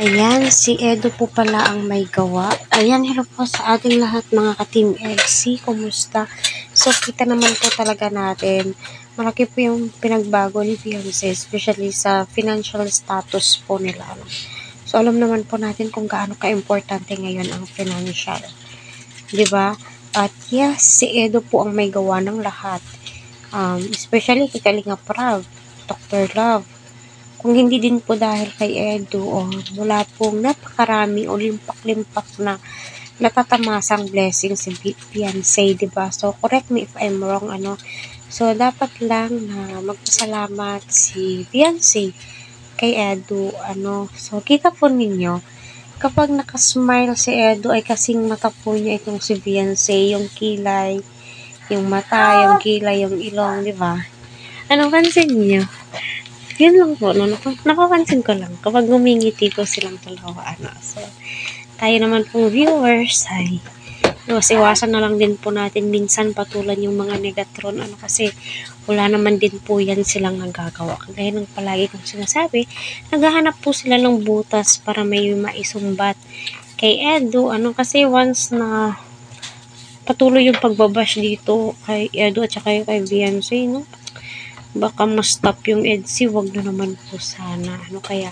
Ayan, si Edo po pala ang may gawa. Ayan, hello po sa ating lahat mga ka-Team LC. Kumusta? So, kita naman po talaga natin. Malaki po yung pinagbago ni Beyonce, especially sa financial status po nila. So, alam naman po natin kung gaano ka-importante ngayon ang financial. Diba? At yes, si Edo po ang may gawa ng lahat. Especially kay Kalinga Prab, Dr. Love. Kung hindi din po dahil kay Edo, wala pong napakarami o limpak-limpak na natatamasang blessing si Beyonce, diba? So, correct me if I'm wrong, So, dapat lang na magpasalamat si Beyonce kay Edo, So, kita po ninyo, kapag nakasmile si Edo ay kasing mata po niya itong si Beyonce, yung kilay, yung mata, yung kilay, yung ilong, diba? Ano pansin niyo? Yun lang po, napapansin ko lang kapag ngumingiti po silang dalawa, So, tayo naman pong viewers ay iwasan na lang din po natin minsan patulan yung mga negatron, kasi wala naman din po yan silang nagagawa. Kagaya ng palagi kong sinasabi, naghahanap po sila ng butas para may maisumbat kay Edo, kasi once na patuloy yung pagbabash dito kay Edo at saka kay Beyonce, baka ma-stop yung EDSI, wag na naman po sana. Kaya,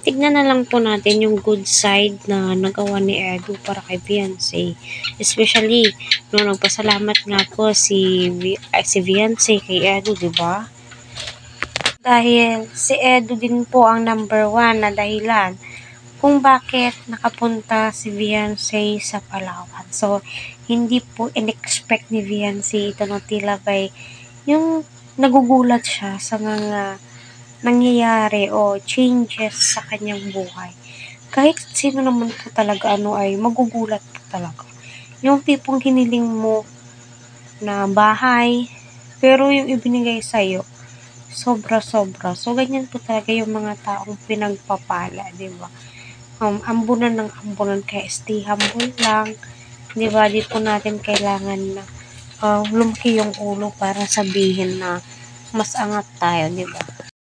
tignan na lang po natin yung good side na nagawa ni Edo para kay Beyonce. Especially, nagpasalamat nga po si Beyonce kay Edo, diba? Dahil si Edo din po ang number 1 na dahilan kung bakit nakapunta si Beyonce sa Palawan. So, hindi po in-expect ni Beyonce ito no, tila ba'y yung nagugulat siya sa mga nangyayari o changes sa kanyang buhay. Kahit sino naman po talaga ay magugulat po talaga. Yung tipong hiniling mo na bahay, pero yung ibinigay sa'yo, sobra-sobra. So, ganyan po talaga yung mga taong pinagpapala, di ba? Ambunan ng ambunan, kaya stay humble lang. Di ba? Di po natin kailangan na lumaki yung ulo para sabihin na mas angat tayo, di ba?